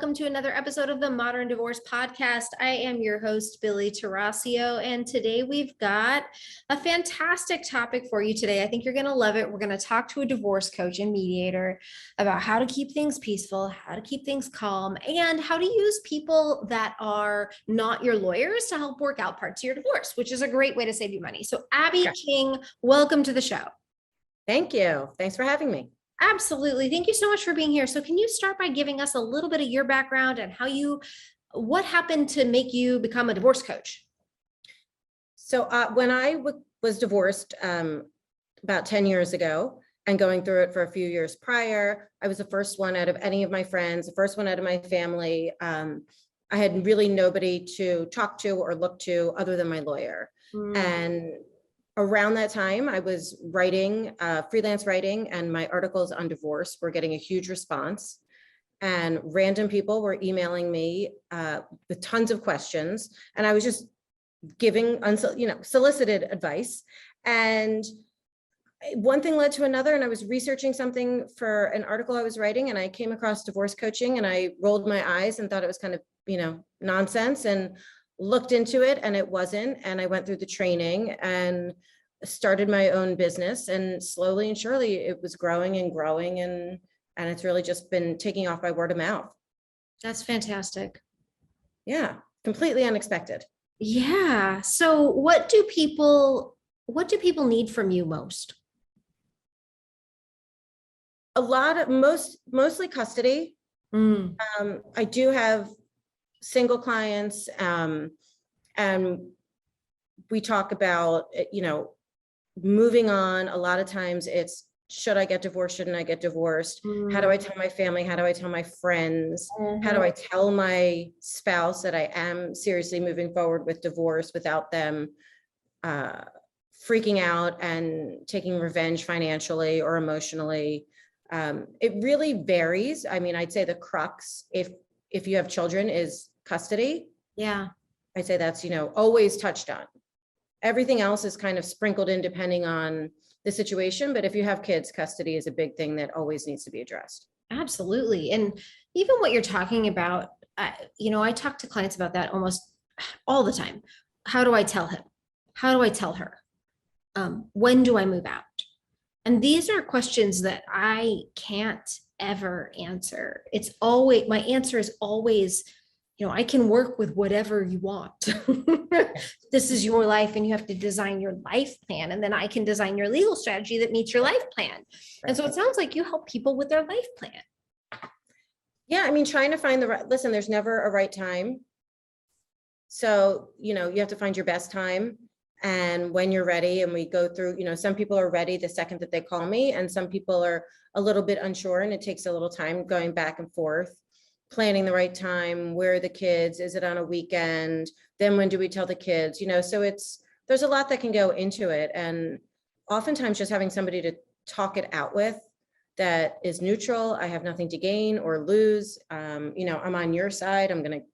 welcome to another episode of the Modern Divorce Podcast. I am your host, Billy Tarasio, and today we've got a fantastic topic for you today. I think you're going to love it. We're going to talk to a divorce coach and mediator about how to keep things peaceful, how to keep things calm, and how to use people that are not your lawyers to help work out parts of your divorce, which is a great way to save you money. So Abby King, welcome to the show. Thank you. Thanks for having me. Absolutely. Thank you so much for being here. So can you start by giving us a little bit of your background and what happened to make you become a divorce coach? So when I was divorced about 10 years ago and going through it for a few years prior, I was the first one out of any of my friends, the first one out of my family. I had really nobody to talk to or look to other than my lawyer. And around that time, I was writing, freelance writing, and my articles on divorce were getting a huge response. And random people were emailing me with tons of questions. And I was just giving solicited advice. And one thing led to another. And I was researching something for an article I was writing, and I came across divorce coaching, and I rolled my eyes and thought it was kind of, nonsense, and looked into it, and it wasn't. And I went through the training and started my own business, and slowly and surely it was growing and growing, and it's really just been taking off by word of mouth. That's fantastic. Yeah, completely unexpected. Yeah. So what do people need from you most? Mostly custody. I do have single clients, and we talk about, moving on. A lot of times it's, should I get divorced? Shouldn't I get divorced? How do I tell my family? How do I tell my friends? How do I tell my spouse that I am seriously moving forward with divorce without them freaking out and taking revenge financially or emotionally? It really varies. I mean, I'd say the crux, if you have children, is custody. Yeah. I'd say that's, always touched on. Everything else is kind of sprinkled in depending on the situation. But if you have kids, custody is a big thing that always needs to be addressed. Absolutely. And even what you're talking about, I talk to clients about that almost all the time. How do I tell him? How do I tell her? When do I move out? And these are questions that I can't ever answer. My answer is always, I can work with whatever you want. This is your life, and you have to design your life plan. And then I can design your legal strategy that meets your life plan. Right. And so it sounds like you help people with their life plan. Yeah. I mean, trying to find listen, there's never a right time. So, you have to find your best time. And when you're ready, and we go through, some people are ready the second that they call me, and some people are a little bit unsure, and it takes a little time going back and forth, planning the right time. Where are the kids? Is it on a weekend? Then when do we tell the kids? So there's a lot that can go into it. And oftentimes just having somebody to talk it out with that is neutral. I have nothing to gain or lose. I'm on your side. I'm going to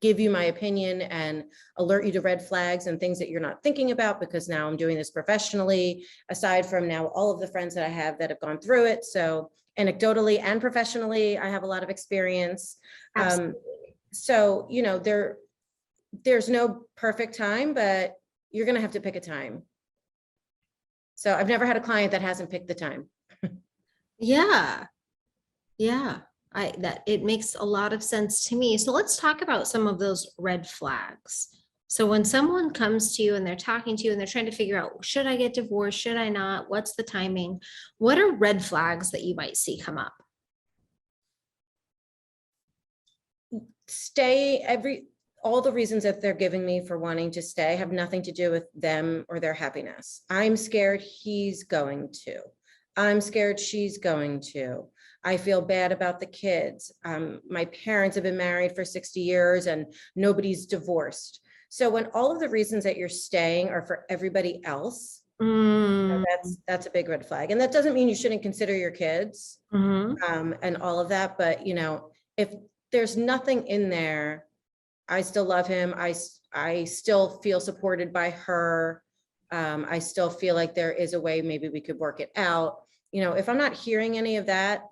give you my opinion and alert you to red flags and things that you're not thinking about, because now I'm doing this professionally, aside from now all of the friends that I have that have gone through it. So anecdotally and professionally, I have a lot of experience. So, there's no perfect time, but you're going to have to pick a time. So I've never had a client that hasn't picked the time. Yeah. Yeah. It makes a lot of sense to me. So let's talk about some of those red flags. So when someone comes to you and they're talking to you and they're trying to figure out, should I get divorced? Should I not? What's the timing? What are red flags that you might see come up? All the reasons that they're giving me for wanting to stay have nothing to do with them or their happiness. I'm scared he's going to. I'm scared she's going to. I feel bad about the kids. My parents have been married for 60 years and nobody's divorced. So when all of the reasons that you're staying are for everybody else, that's a big red flag. And that doesn't mean you shouldn't consider your kids and all of that. But, if there's nothing in there, I still love him. I still feel supported by her. I still feel like there is a way maybe we could work it out. If I'm not hearing any of that,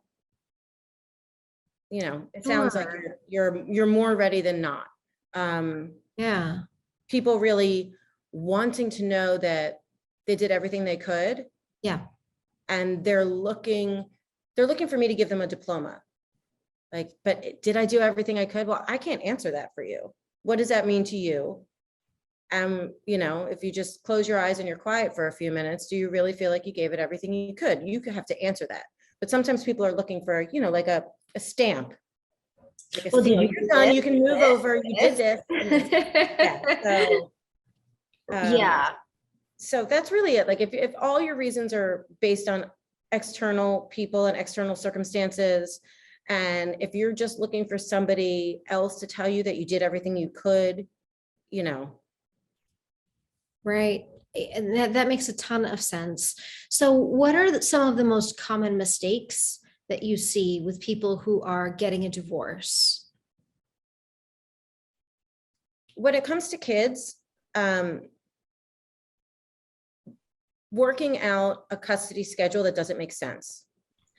you know, it sounds like Sure. you're more ready than not. Yeah. People really wanting to know that they did everything they could, Yeah. and they're looking for me to give them a diploma. Like, but did I do everything I could? Well, I can't answer that for you. What does that mean to you? You know, if you just close your eyes and you're quiet for a few minutes, do you really feel like you gave it everything you could? You could have to answer that. But sometimes people are looking for, you know, like a stamp, like a Well, did seal. you You're do done. You can move this, over. You did this. Yeah. So, um, Yeah. so that's really it. Like if all your reasons are based on external people and external circumstances, and if you're just looking for somebody else to tell you that you did everything you could, you know, Right. And that makes a ton of sense. So, what are some of the most common mistakes that you see with people who are getting a divorce? when it comes to kids, um, working out a custody schedule that doesn't make sense.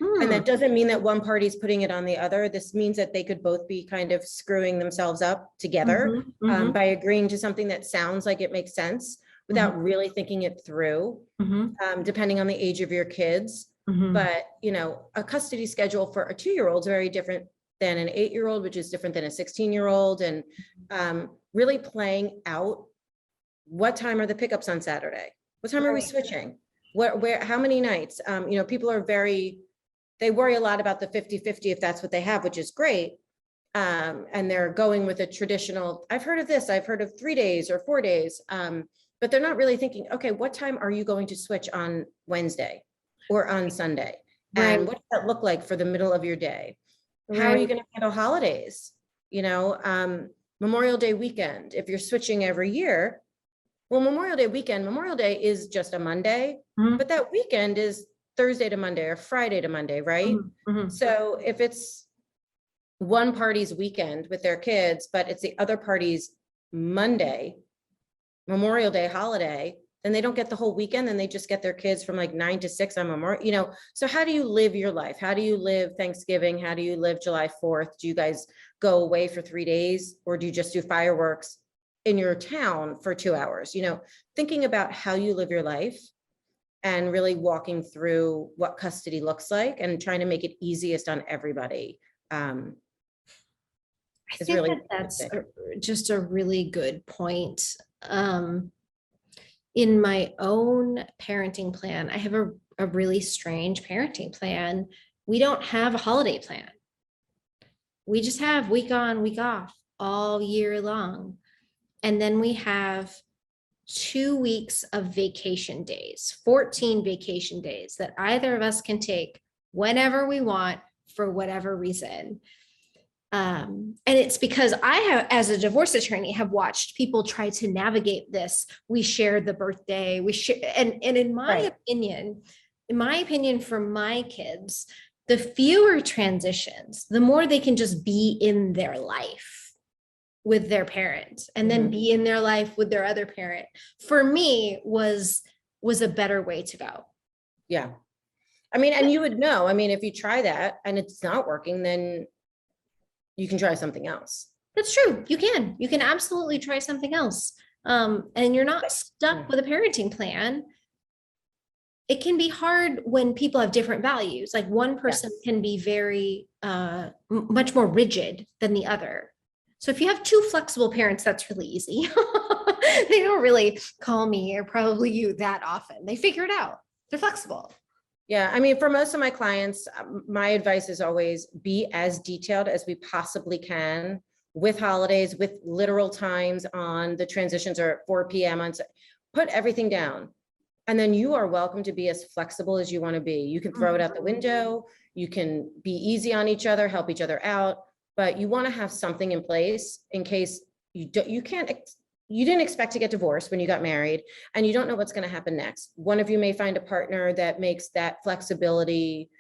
And Hmm. that doesn't mean that one party is putting it on the other. This means that they could both be kind of screwing themselves up together, Mhm, mhm, by agreeing to something that sounds like it makes sense mhm, without really thinking it through, mhm, depending on the age of your kids. mhm. But, you know, a custody schedule for a 2-year-old is very different than an 8-year-old, which is different than a 16-year-old. And really playing out, what time are the pickups on Saturday? What time are we Right. switching? Where, how many nights? You know, people are they worry a lot about the 50-50 if that's what they have, which is great. And they're going with a traditional, I've heard of this, I've heard of 3 days or 4 days. But they're not really thinking, okay, what time are you going to switch on Wednesday or on Sunday? And Right. what does that look like for the middle of your day? How are you Right. going to handle holidays? You know, Memorial Day weekend, if you're switching every year, well, Memorial Day weekend, Memorial Day is just a Monday, Mhm, but that weekend is Thursday to Monday or Friday to Monday, right? mhm, mhm. So if it's one party's weekend with their kids, but it's the other party's Monday, Memorial Day holiday, then they don't get the whole weekend, then they just get their kids from like 9 to 6 on Memorial, you know. So how do you live your life? How do you live Thanksgiving? How do you live July 4th? Do you guys go away for 3 days, or do you just do fireworks in your town for 2 hours? You know, thinking about how you live your life and really walking through what custody looks like and trying to make it easiest on everybody, um, I is think really that that's just a really good point. Um, in my own parenting plan, I have a really strange parenting plan. We don't have a holiday plan. We just have week on, week off all year long. And then we have 2 weeks of vacation days, 14 vacation days that either of us can take whenever we want for whatever reason. And it's because I have, as a divorce attorney, have watched people try to navigate this. We share the birthday, we share, and right. in my opinion, for my kids, the fewer transitions, the more they can just be in their life with their parent and then Mhm. be in their life with their other parent. For me, was a better way to go. Yeah. I mean, and you would know, I mean, if you try that and it's not working, then you can try something else. That's true. You can absolutely try something else. And you're not Yeah. stuck with a parenting plan. It can be hard when people have different values. Like one person Yes. can be very much more rigid than the other. So if you have two flexible parents, that's really easy. They don't really call me or probably you that often. They figure it out. They're flexible. Yeah. I mean, for most of my clients, my advice is always be as detailed as we possibly can, with holidays, with literal times on the transitions are at 4 p.m. on, put everything down. And then you are welcome to be as flexible as you want to be. You can throw it out the window. You can be easy on each other, help each other out, but you want to have something in place in case you can't, you didn't expect to get divorced when you got married, and you don't know what's going to happen next. One of you may find a partner that makes that flexibility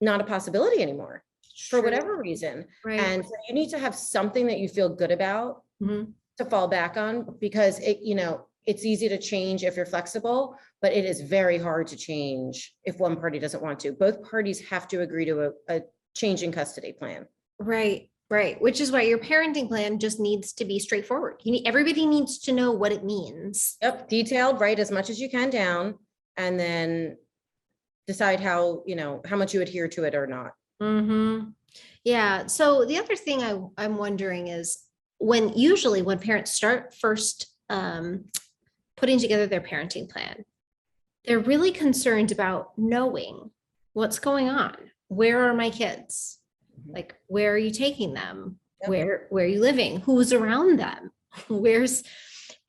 not a possibility anymore for True. whatever reason. Right. And so you need to have something that you feel good about Mhm. to fall back on, because it, you know, it's easy to change if you're flexible, but it is very hard to change if one party doesn't want to. Both parties have to agree to a change in custody plan. Right, right. Which is why your parenting plan just needs to be straightforward. Everybody needs to know what it means. Yep, detailed, write as much as you can down, and then decide how, how much you adhere to it or not. Mm-hmm. Yeah. So the other thing I'm wondering is usually when parents start first putting together their parenting plan, they're really concerned about knowing what's going on. Where are my kids? Like, where are you taking them? Yep. Where are you living? Who's around them? Where's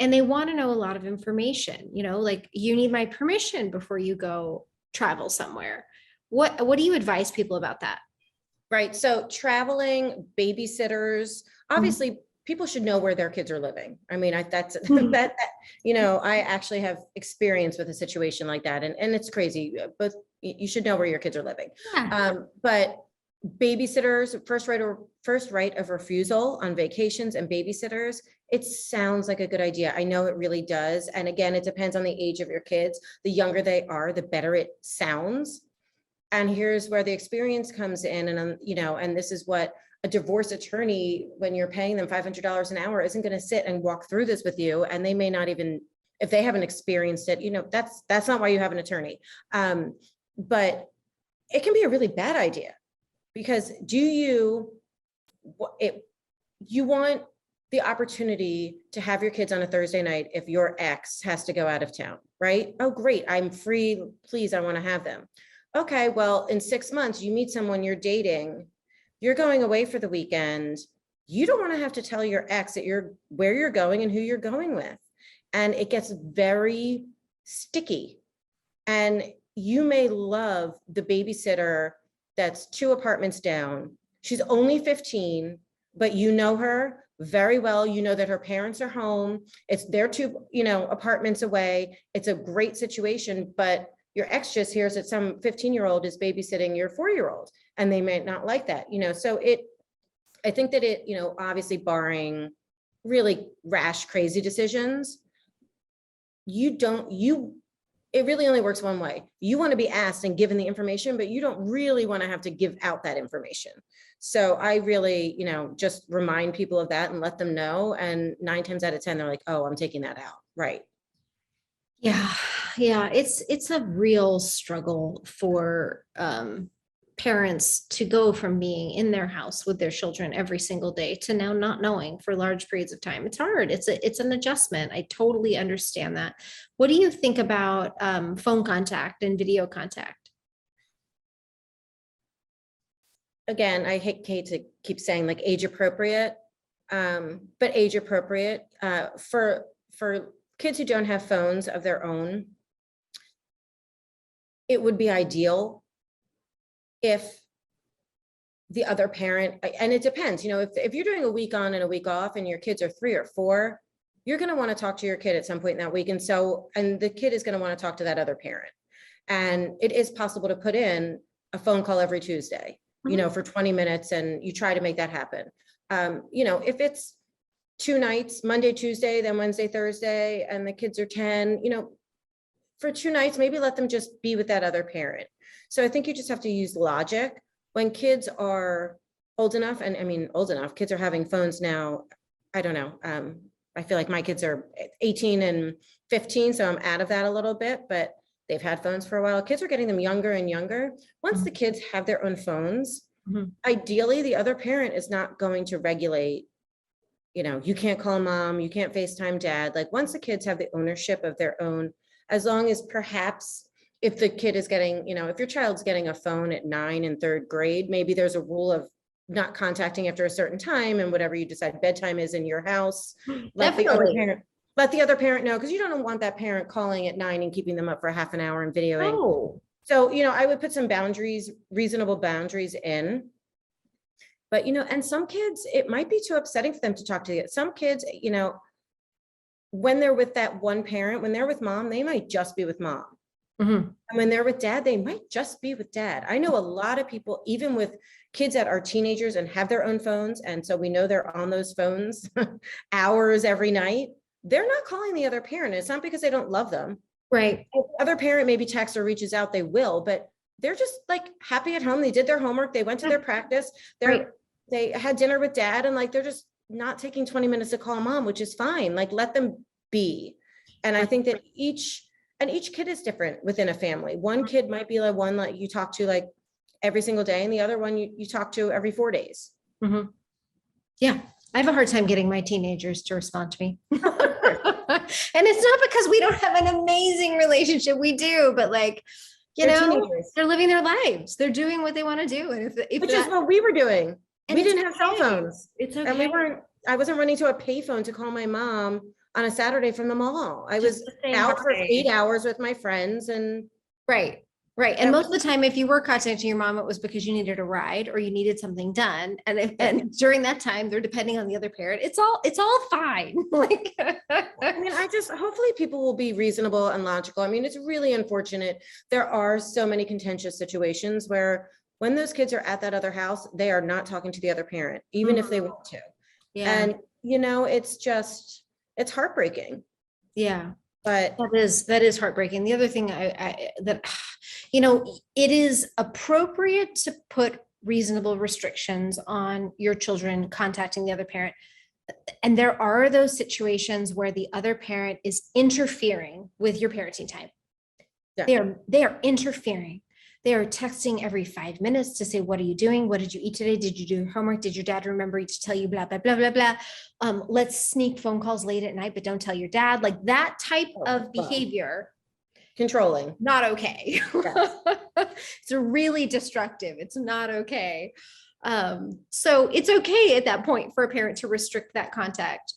and they want to know a lot of information, like you need my permission before you go travel somewhere. What do you advise people about that? Right. So traveling, babysitters, Mhm. obviously people should know where their kids are living. I mean, that's Mhm. I actually have experience with a situation like that, and it's crazy, but you should know where your kids are living. Yeah. But babysitters, first right of refusal on vacations and babysitters, it sounds like a good idea. I know it really does. And again, it depends on the age of your kids. The younger they are, the better it sounds. And here's where the experience comes in. And, and this is what a divorce attorney, when you're paying them $500 an hour, isn't going to sit and walk through this with you. And they may not even, if they haven't experienced it, that's not why you have an attorney. But it can be a really bad idea, because you want the opportunity to have your kids on a Thursday night if your ex has to go out of town, right? Oh, great, I'm free. Please, I want to have them. Okay, well, in 6 months, you meet someone you're dating, you're going away for the weekend. You don't want to have to tell your ex where you're going and who you're going with. And it gets very sticky. And you may love the babysitter that's 2 apartments down. She's only 15, but you know her very well. You know that her parents are home. It's their 2, apartments away. It's a great situation, but your ex just hears that some 15-year-old is babysitting your 4-year-old, and they may not like that, so I think that obviously barring really rash, crazy decisions, it really only works one way. You want to be asked and given the information, but you don't really want to have to give out that information. So I really, just remind people of that and let them know. And 9 times out of 10, they're like, oh, I'm taking that out. Right. Yeah, yeah, it's a real struggle for parents to go from being in their house with their children every single day to now not knowing for large periods of time. It's hard. It's an adjustment. I totally understand that. What do you think about phone contact and video contact? Again, I hate to keep saying like age appropriate, but age appropriate for kids who don't have phones of their own. It would be ideal if the other parent, and it depends, if you're doing a week on and a week off and your kids are 3 or 4, you're going to want to talk to your kid at some point in that week. And the kid is going to want to talk to that other parent. And it is possible to put in a phone call every Tuesday, for 20 minutes, and you try to make that happen. If it's 2 nights, Monday, Tuesday, then Wednesday, Thursday, and the kids are 10, for 2 nights, maybe let them just be with that other parent. So I think you just have to use logic. When kids are old enough, and I mean, old enough, kids are having phones now. I don't know. I feel like my kids are 18 and 15, so I'm out of that a little bit, but they've had phones for a while. Kids are getting them younger and younger. Once the kids have their own phones, ideally the other parent is not going to regulate, you can't call mom, you can't FaceTime dad. Like once the kids have the ownership of their own, as long as perhaps if the kid is getting, if your child's getting a phone at 9 and 3rd grade, maybe there's a rule of not contacting after a certain time, and whatever you decide bedtime is in your house, let the other parent know, because you don't want that parent calling at 9 and keeping them up for half an hour and videoing. Oh, So, I would put some boundaries, reasonable boundaries in. But, and some kids, it might be too upsetting for them to talk to you. Some kids, when they're with that one parent, when they're with mom, they might just be with mom. And when they're with dad, they might just be with dad. I know a lot of people, even with kids that are teenagers and have their own phones, and so we know they're on those phones hours every night, they're not calling the other parent. It's not because they don't love them. right. If the other parent maybe texts or reaches out, they will, but they're just like happy at home. They did their homework. They went to their practice. They're Right. they had dinner with dad and like, they're just not taking 20 minutes to call mom, which is fine. Like, let them be. And I think that each kid is different within a family. One kid might be like one like you talk to like every single day, and the other one you talk to every 4 days. Mhm. Yeah, I have a hard time getting my teenagers to respond to me. And it's not because we don't have an amazing relationship. We do, but like, They're teenagers. they're living their lives. They're doing what they want to do. And if Which is what we were doing. and We it's didn't have cell okay. phones. It's And we okay. I wasn't running to a payphone to call my mom on a Saturday from the mall. I was Just to say out for hi. 8 hours with my friends and Right. Right. And That most of the time, if you were contacting your mom, it was because you needed a ride or you needed something done. And during that time, they're depending on the other parent. It's all fine. Like, I mean, hopefully people will be reasonable and logical. I mean, it's really unfortunate. There are so many contentious situations where when those kids are at that other house, they are not talking to the other parent, even if they want to. yeah. And, it's heartbreaking, Yeah. but That is heartbreaking. The other thing it is appropriate to put reasonable restrictions on your children contacting the other parent. And there are those situations where the other parent is interfering with your parenting time. Yeah. They are interfering. They are texting every 5 minutes to say, what are you doing? What did you eat today? Did you do your homework? Did your dad remember to tell you blah, blah, blah, blah, blah. Let's sneak phone calls late at night, but don't tell your dad. Like that type of wow. behavior, Controlling. not okay. Yes. It's really destructive. It's not okay. So it's okay at that point for a parent to restrict that contact.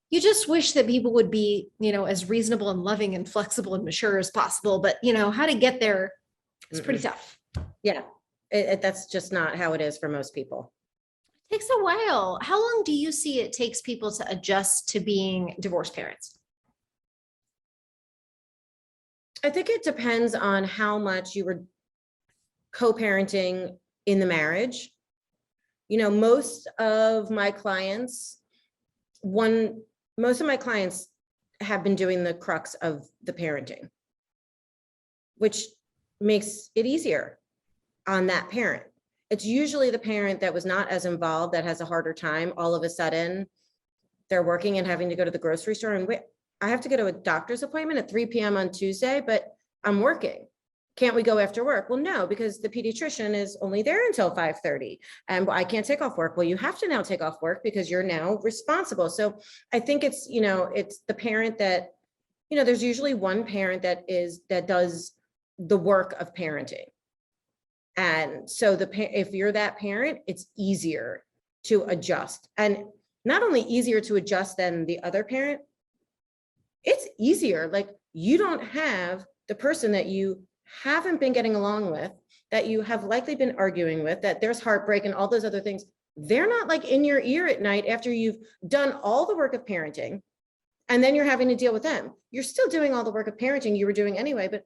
You just wish that people would be, as reasonable and loving and flexible and mature as possible. But how to get there is pretty tough. Yeah, that's just not how it is for most people. It takes a while. How long do you see it takes people to adjust to being divorced parents? I think it depends on how much you were co-parenting in the marriage. Most of my clients have been doing the crux of the parenting, which makes it easier on that parent. It's usually the parent that was not as involved that has a harder time. All of a sudden, they're working and having to go to the grocery store and I have to go to a doctor's appointment at 3 p.m. on Tuesday, but I'm working. Can't we go after work? Well, no, because the pediatrician is only there until 5:30 and I can't take off work. Well, you have to now take off work because you're now responsible. So I think it's the parent that, there's usually one parent that does the work of parenting. And so if you're that parent, it's easier to adjust, and not only easier to adjust than the other parent, it's easier. Like, you don't have the person that you haven't been getting along with, that you have likely been arguing with, that there's heartbreak and all those other things. They're not like in your ear at night after you've done all the work of parenting, and then you're having to deal with them. You're still doing all the work of parenting you were doing anyway, but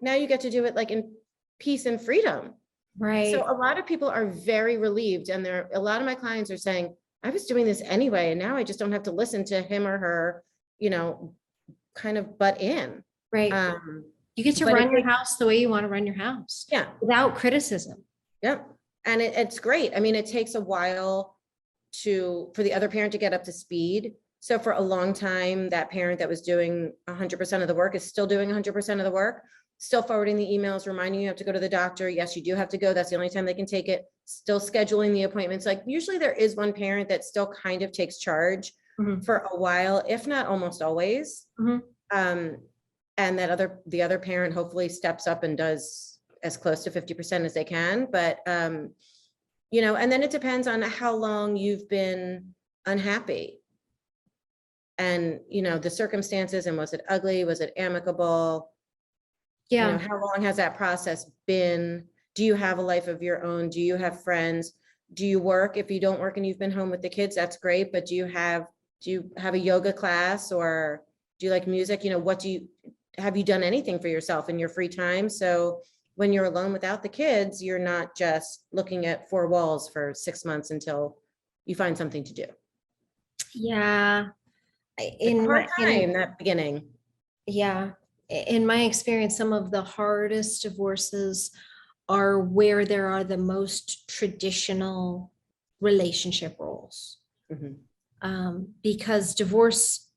now you get to do it like in peace and freedom. Right. So a lot of people are very relieved, and a lot of my clients are saying, I was doing this anyway, and now I just don't have to listen to him or her, kind of butt in. Right. You get to run your house the way you want to run your house. Yeah. Without criticism. Yep. And it's great. I mean, it takes a while for the other parent to get up to speed. So for a long time, that parent that was doing 100% of the work is still doing 100% of the work, still forwarding the emails, reminding you have to go to the doctor. Yes, you do have to go. That's the only time they can take it. Still scheduling the appointments. Like, usually there is one parent that still kind of takes charge for a while, if not almost always. And the other parent hopefully steps up and does as close to 50% as they can. But, and then it depends on how long you've been unhappy. And, the circumstances, and was it ugly? Was it amicable? Yeah. How long has that process been? Do you have a life of your own? Do you have friends? Do you work? If you don't work and you've been home with the kids, that's great. But do you have a yoga class, or do you like music? Have you done anything for yourself in your free time? So when you're alone without the kids, you're not just looking at four walls for 6 months until you find something to do. Yeah. In that beginning. Yeah. In my experience, some of the hardest divorces are where there are the most traditional relationship roles. Mhm. Because divorce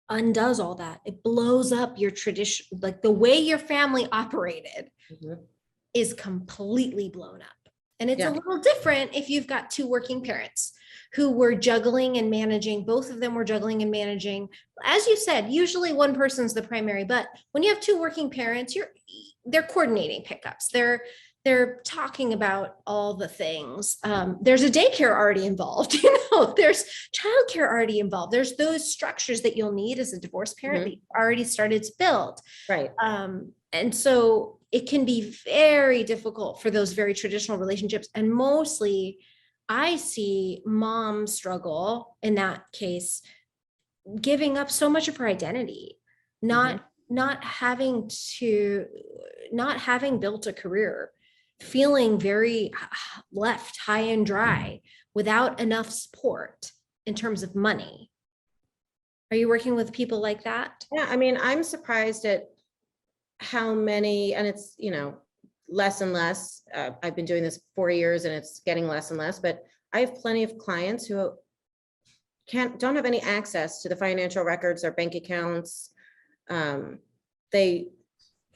undoes all that. It blows up your tradition, like the way your family operated Mhm. is completely blown up. And it's a Yeah. little different if you've got two working parents who were juggling and managing. Both of them were juggling and managing. As you said, usually one person's the primary, but when you have two working parents, they're coordinating pickups. They're talking about all the things. There's a daycare already involved, there's childcare already involved. There's those structures that you'll need as a divorced parent that you've already started to build. Right. And so it can be very difficult for those very traditional relationships. And mostly I see mom struggle in that case, giving up so much of her identity, not having built a career, feeling very left high and dry without enough support in terms of money. Are you working with people like that? Yeah, I mean, I'm surprised at how many, and it's, less and less. I've been doing this 4 years and it's getting less and less, but I have plenty of clients who don't have any access to the financial records, their bank accounts. They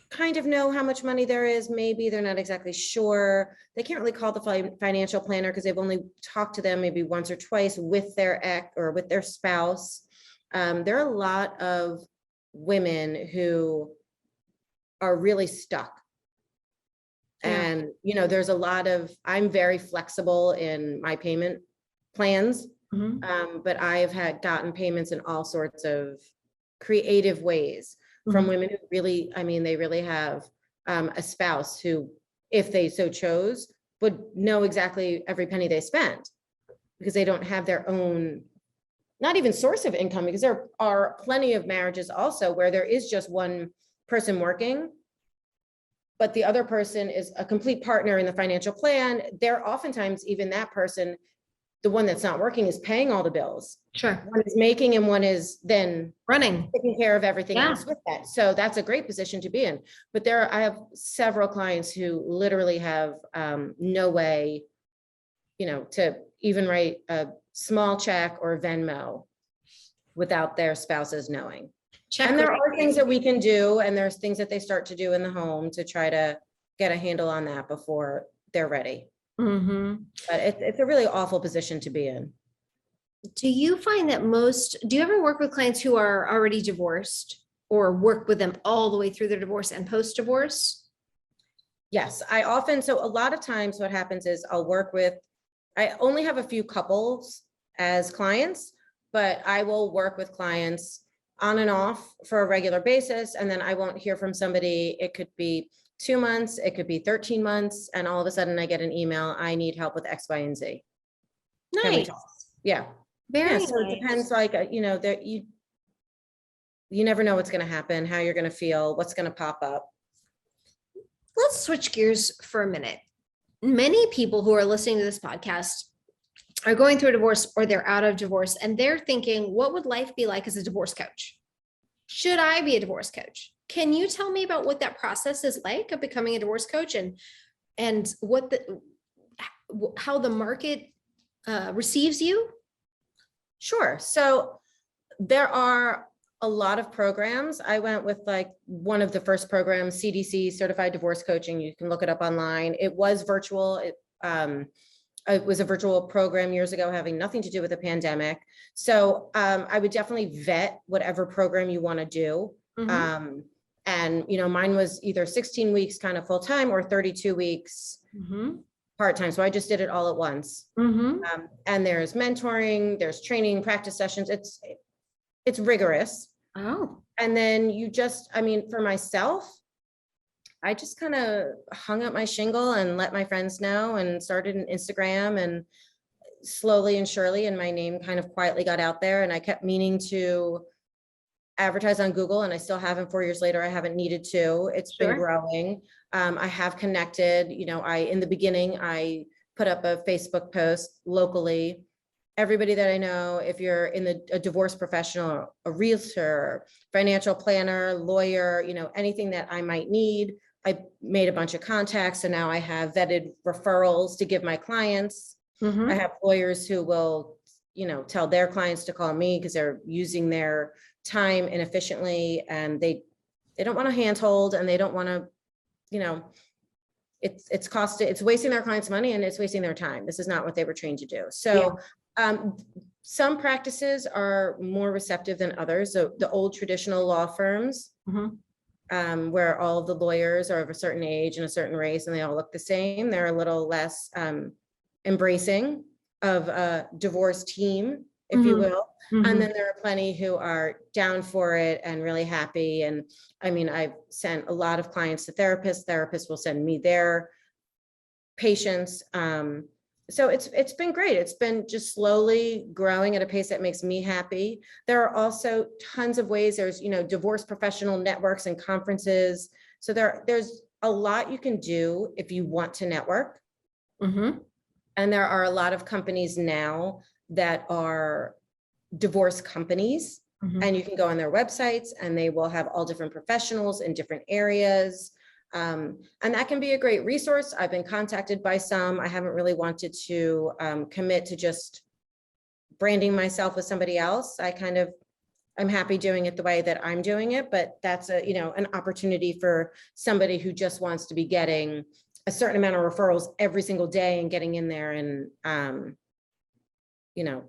kind of know how much money there is. Maybe they're not exactly sure. They can't really call the financial planner because they've only talked to them maybe once or twice with their ex or with their spouse. There are a lot of women who are really stuck. Yeah. And, there's a lot of, I'm very flexible in my payment plans, but I've gotten payments in all sorts of creative ways from women who really, they really have a spouse who, if they so chose, would know exactly every penny they spend because they don't have their own, not even source of income, because there are plenty of marriages also where there is just one person working, but the other person is a complete partner in the financial plan. They're oftentimes, even that person, the one that's not working, is paying all the bills. Sure. One is making and one is then Running. taking care of everything Yeah. else with that. So that's a great position to be in. But I have several clients who literally have no way, to even write a small check or Venmo without their spouses knowing. And there are things that we can do, and there's things that they start to do in the home to try to get a handle on that before they're ready. But it's a really awful position to be in. Do you find that do you ever work with clients who are already divorced or work with them all the way through their divorce and post-divorce? Yes, so a lot of times what happens is I only have a few couples as clients, but I will work with clients on and off for a regular basis. And then I won't hear from somebody. It could be 2 months, it could be 13 months. And all of a sudden I get an email, I need help with X, Y, and Z. Nice. Yeah. Very yeah, so nice. it depends, that you never know what's going to happen, how you're going to feel, what's going to pop up. Let's switch gears for a minute. Many people who are listening to this podcast are going through a divorce or they're out of divorce and they're thinking, what would life be like as a divorce coach? Should I be a divorce coach? Can you tell me about what that process is like of becoming a divorce coach and how the market receives you? Sure. So there are a lot of programs. I went with one of the first programs, CDC, Certified Divorce Coaching. You can look it up online. It was virtual. It was a virtual program years ago, having nothing to do with the pandemic. So I would definitely vet whatever program you want to do. And, mine was either 16 weeks kind of full time or 32 weeks part-time. So I just did it all at once. And there's mentoring, there's training, practice sessions. It's rigorous. Oh. And then for myself, I just kind of hung up my shingle and let my friends know and started an Instagram, and slowly and surely, and my name kind of quietly got out there, and I kept meaning to advertise on Google, and I still haven't. 4 years later, I haven't needed to. It's been growing. I have connected, in the beginning, I put up a Facebook post locally. Everybody that I know, if you're in a divorce professional, a realtor, financial planner, lawyer, anything that I might need, I made a bunch of contacts. So now I have vetted referrals to give my clients. Mhm. I have lawyers who will, tell their clients to call me because they're using their time inefficiently, and they don't want to handhold, and they don't want to, it's wasting their clients' money, and it's wasting their time. This is not what they were trained to do. So some practices are more receptive than others. So the old traditional law firms, Mhm. where all of the lawyers are of a certain age and a certain race, and they all look the same, they're a little less embracing of a divorce team, if you Mhm. will. And Mhm. then there are plenty who are down for it and really happy. And I mean, I've sent a lot of clients to therapists. Therapists will send me their patients. So it's been great. It's been just slowly growing at a pace that makes me happy. There are also tons of ways. There's, divorce professional networks and conferences. So there's a lot you can do if you want to network. Mhm. And there are a lot of companies now that are divorce companies, Mhm. and you can go on their websites and they will have all different professionals in different areas. And that can be a great resource. I've been contacted by some. I haven't really wanted to commit to just branding myself with somebody else. I'm happy doing it the way that I'm doing it, but that's an opportunity for somebody who just wants to be getting a certain amount of referrals every single day and getting in there. And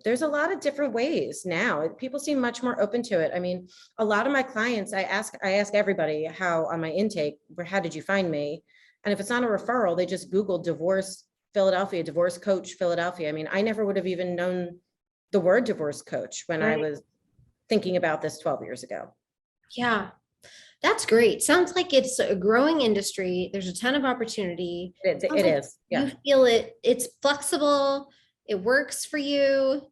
there's a lot of different ways now. People seem much more open to it. I mean, a lot of my clients, I ask everybody how on my intake, how did you find me? And if it's not a referral, they just Google divorce Philadelphia, divorce coach Philadelphia. I mean, I never would have even known the word divorce coach when I Right. was thinking about this 12 years ago. Yeah, that's great. Sounds like it's a growing industry. There's a ton of opportunity. Sounds It like is. you Yeah. feel it's flexible, it works for you.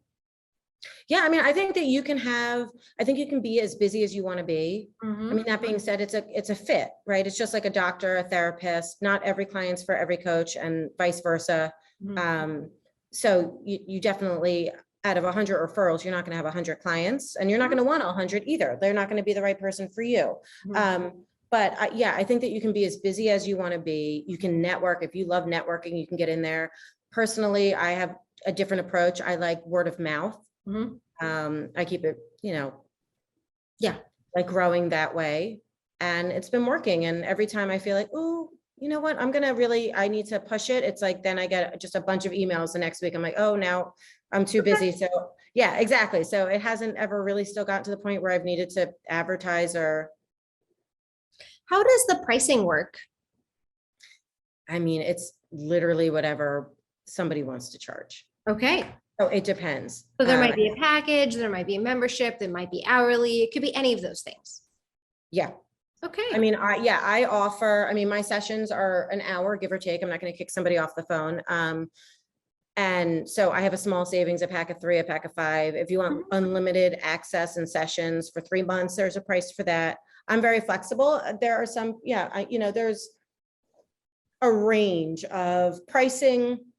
Yeah. I mean, I think you can be as busy as you want to be. I Mhm. mean, that being said, it's a fit, right? It's just like a doctor, a therapist. Not every client's for every coach, and vice versa. Mhm. So you definitely, out of 100 referrals, you're not going to have 100 clients, and you're not going to want 100 either. They're not going to be the right person for you. Mhm. But I think that you can be as busy as you want to be. You can network. If you love networking, you can get in there. Personally, I have a different approach. I like word of mouth. Mhm. I keep it, Yeah. like growing that way. And it's been working. And every time I feel like, oh, you know what, I need to push it. It's like, then I get just a bunch of emails the next week. I'm like, oh, now I'm too busy. So yeah, exactly. So it hasn't ever really still gotten to the point where I've needed to advertise or, How does the pricing work? I mean, it's literally whatever somebody wants to charge. Okay. So it depends. So there might be a package, there might be a membership, there might be hourly. It could be any of those things. Yeah. I Okay. mean, I offer, I mean, my sessions are an hour, give or take. I'm not going to kick somebody off the phone. And so I have a small savings, a pack of 3, a pack of 5. If you want Mhm. unlimited access and sessions for 3 months, there's a price for that. I'm very flexible. There are some, there's a range of pricing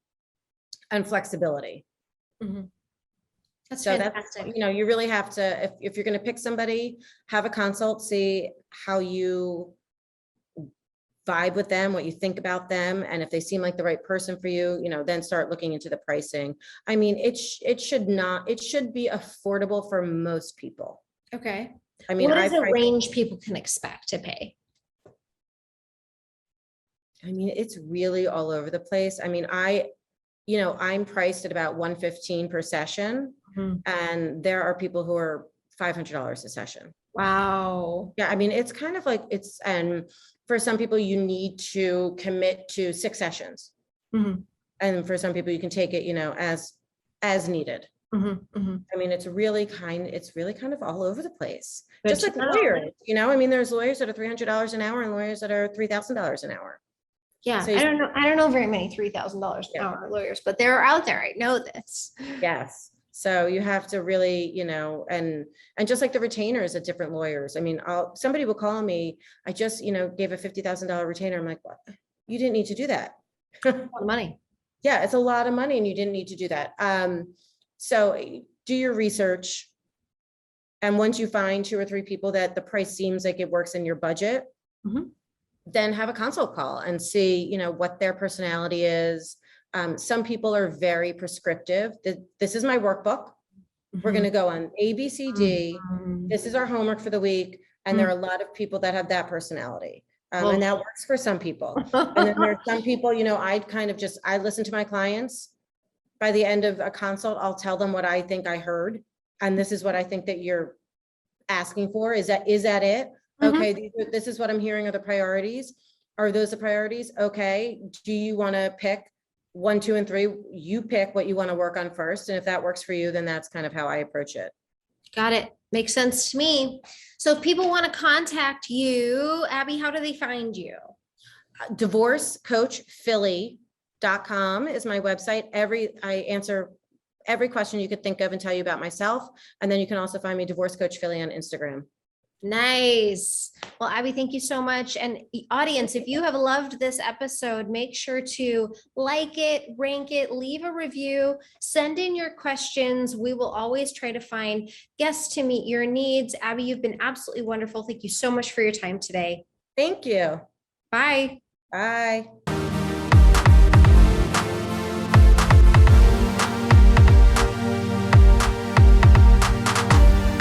and flexibility. Mhm. That's So that's, fantastic. you really have to, if you're going to pick somebody, have a consult, see how you vibe with them, what you think about them. And if they seem like the right person for you, then start looking into the pricing. I mean, it should be affordable for most people. Okay. I mean, What is a range people can expect to pay? it's really all over the place. I mean, I'm priced at about $115 per session, Mhm. and there are people who are $500 a session. Wow. Yeah, I mean, it's kind of like and for some people you need to commit to 6 sessions. Mhm. And for some people you can take it, as needed. Mhm. Mhm. I mean, it's really kind of all over the place. Good Just to like know. lawyers, I mean, there's lawyers that are $300 an hour and lawyers that are $3,000 an hour. Yeah, So I don't know. I don't know very many $3,000 an yeah, hour lawyers, but they're out there. I know this. yes. So you have to really, and just like the retainers at different lawyers. I mean, somebody will call me, I just, gave a $50,000 retainer. I'm like, what? You didn't need to do that. A lot of money. Yeah, it's a lot of money and you didn't need to do that. So do your research. And once you find 2 or 3 people that the price seems like it works in your budget, Mhm. then have a consult call and see, what their personality is. Some people are very prescriptive. This is my workbook. We're going to go on A, B, C, D. Mhm. This is our homework for the week. And there are a lot of people that have that personality. And that works for some people. And then there are some people, you know, I listen to my clients. By the end of a consult, I'll tell them what I think I heard. And this is what I think that you're asking for. Is that it? Mhm. Okay, this is what I'm hearing are the priorities. Are those the priorities? Okay. Do you want to pick 1, 2, and 3? You pick what you want to work on first. And if that works for you, then that's kind of how I approach it. Got it. Makes sense to me. So if people want to contact you, Abby, how do they find you? Divorcecoachphilly.com is my website. I answer every question you could think of and tell you about myself. And then you can also find me Divorce Coach Philly on Instagram. Nice. Well, Abby, thank you so much. And audience, if you have loved this episode, make sure to like it, rank it, leave a review, send in your questions. We will always try to find guests to meet your needs. Abby, you've been absolutely wonderful. Thank you so much for your time today. Thank you. Bye. Bye.